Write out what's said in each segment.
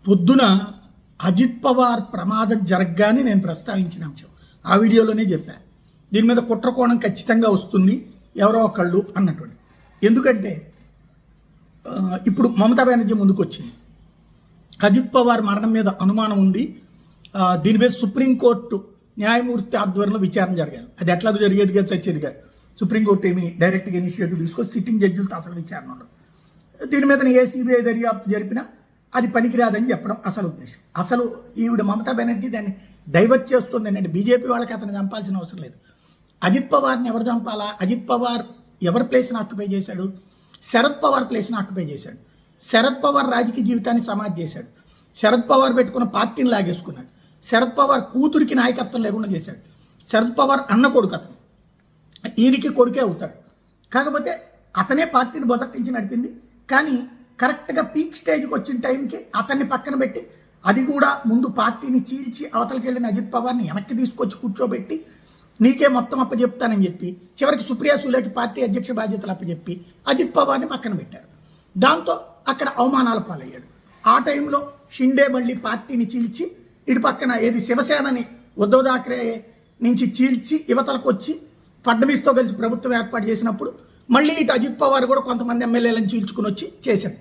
పొద్దున అజిత్ పవార్ ప్రమాదం జరగగానే నేను ప్రస్తావించిన అంశం ఆ వీడియోలోనే చెప్పాను. దీని మీద కుట్రకోణం ఖచ్చితంగా వస్తుంది ఎవరో ఒకళ్ళు అన్నటువంటి. ఎందుకంటే ఇప్పుడు మమతా బెనర్జీ ముందుకు వచ్చింది. అజిత్ పవార్ మరణం మీద అనుమానం ఉంది, దీని మీద సుప్రీంకోర్టు న్యాయమూర్తి ఆధ్వర్యంలో విచారణ జరగాలి. అది ఎట్లా జరిగేది కాదు, చచ్చేది కాదు. సుప్రీంకోర్టు ఏమి డైరెక్ట్గా ఇనిషియేటివ్ తీసుకొని సిట్టింగ్ జడ్జిలతో అసలు విచారణ ఉండదు. దీని మీద ఏ సిబిఐ దర్యాప్తు జరిపినా అది పనికిరాదని చెప్పడం అసలు ఉద్దేశం. అసలు ఈవిడ మమతా బెనర్జీ దాన్ని డైవర్ట్ చేస్తుంది. అంటే బీజేపీ వాళ్ళకి అతను చంపాల్సిన అవసరం లేదు. అజిత్ పవార్ని ఎవరు చంపాలా? అజిత్ పవార్ ఎవరి ప్లేస్ని ఆక్యుపై చేశాడు? శరద్ పవార్ ప్లేస్ని ఆక్యుపై చేశాడు. శరద్ పవార్ రాజకీయ జీవితాన్ని సమాధి చేశాడు. శరద్ పవార్ పెట్టుకున్న పార్టీని లాగేసుకున్నాడు. శరద్ పవార్ కూతురికి నాయకత్వం లేకుండా చేశాడు. శరద్ పవార్ అన్న కొడుకు అతను, ఈయనకి కొడుకే అవుతాడు. కాకపోతే అతనే పార్టీని మొదటి నడిపింది. కానీ కరెక్ట్గా పీక్ స్టేజ్కి వచ్చిన టైంకి అతన్ని పక్కన పెట్టి, అది కూడా ముందు పార్టీని చీల్చి అవతలకి వెళ్ళిన అజిత్ పవార్ని వెనక్కి తీసుకొచ్చి కూర్చోబెట్టి నీకే మొత్తం అప్పచెప్తానని చెప్పి చివరికి సుప్రియా సూలేకి పార్టీ అధ్యక్ష బాధ్యతలు అప్పచెప్పి అజిత్ పవార్ని పక్కన పెట్టారు. దాంతో అక్కడ అవమానాల పాలయ్యాడు. ఆ టైంలో షిండే మళ్ళీ పార్టీని చీల్చి ఇటు పక్కన ఏది శివసేనని ఉద్ధవ్ ఠాక్రే నుంచి చీల్చి యువతలకు వచ్చి ఫడ్నవీస్తో కలిసి ప్రభుత్వం ఏర్పాటు చేసినప్పుడు మళ్ళీ ఇటు అజిత్ పవార్ కూడా కొంతమంది ఎమ్మెల్యేలను చీల్చుకుని వచ్చి చేశారు.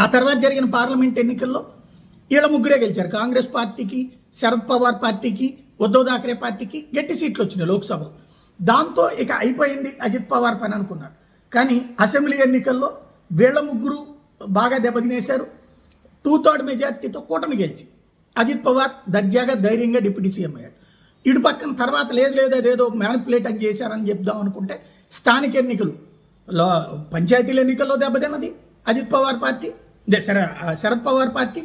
ఆ తర్వాత జరిగిన పార్లమెంట్ ఎన్నికల్లో వీళ్ళ ముగ్గురే గెలిచారు. కాంగ్రెస్ పార్టీకి, శరద్ పవార్ పార్టీకి, ఉద్ధవ్ ఠాక్రే పార్టీకి గట్టి సీట్లు వచ్చినాయి లోక్సభలో. దాంతో ఇక అయిపోయింది అజిత్ పవార్ పని అనుకున్నారు. కానీ అసెంబ్లీ ఎన్నికల్లో వీళ్ళ ముగ్గురు బాగా దెబ్బతినేశారు. 2/3 మెజార్టీతో కూటమి గెలిచి అజిత్ పవార్ దర్జాగా ధైర్యంగా డిప్యూటీ సీఎం అయ్యాడు. ఇటు పక్కన తర్వాత లేదు అదేదో మ్యానిపులేట్ అని చేశారని చెప్దాం అనుకుంటే స్థానిక ఎన్నికలు పంచాయతీల ఎన్నికల్లో దెబ్బతిన్నది అజిత్ పవార్ పార్టీ, శరద్ పవార్ పార్టీ.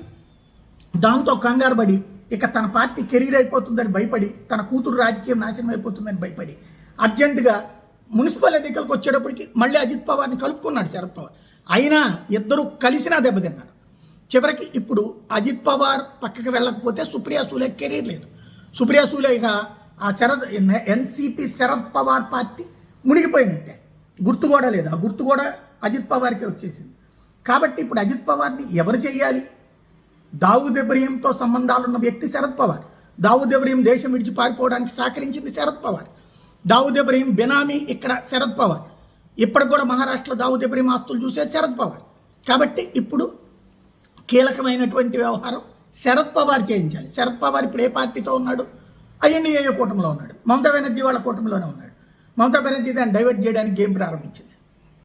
దాంతో కంగారు పడి ఇక తన పార్టీ కెరీర్ అయిపోతుందని భయపడి, తన కూతురు రాజకీయం నాశనం అయిపోతుందని భయపడి అర్జెంటుగా మున్సిపల్ ఎన్నికలకు వచ్చేటప్పటికి మళ్ళీ అజిత్ పవార్ని కలుపుకున్నాడు శరద్ పవార్. అయినా ఇద్దరు కలిసినా దెబ్బతిన్నారు. చివరికి ఇప్పుడు అజిత్ పవార్ పక్కకి వెళ్ళకపోతే సుప్రియా సూలే కెరీర్ లేదు. సుప్రియా సూలే ఇక ఆ ఎన్సీపీ శరద్ పవార్ పార్టీ మునిగిపోయినట్టే. గుర్తు కూడా లేదు. ఆ గుర్తు కూడా అజిత్ పవార్కే వచ్చేసింది. కాబట్టి ఇప్పుడు అజిత్ పవార్ని ఎవరు చేయాలి? దావూద్ ఇబ్రహీంతో సంబంధాలున్న వ్యక్తి శరద్ పవార్. దావూద్ ఇబ్రహీం దేశం విడిచి పారిపోవడానికి సహకరించింది శరద్ పవార్. దావూద్ ఇబ్రహీం బెనామీ ఇక్కడ శరద్ పవార్. ఇప్పటికి కూడా మహారాష్ట్రలో దావూద్ ఇబ్రహీం ఆస్తులు చూసే శరద్ పవార్. కాబట్టి ఇప్పుడు కీలకమైనటువంటి వ్యవహారం శరద్ పవార్ చేయించాలి. శరద్ పవార్ ఇప్పుడు ఏ పార్టీతో ఉన్నాడు? ఐఎన్డీఏ కూటమిలో ఉన్నాడు. మమతా బెనర్జీ వాళ్ళ కూటమిలోనే ఉన్నాడు. మమతా బెనర్జీ దాన్ని డైవర్ట్ చేయడానికి గేమ్ ప్రారంభించింది.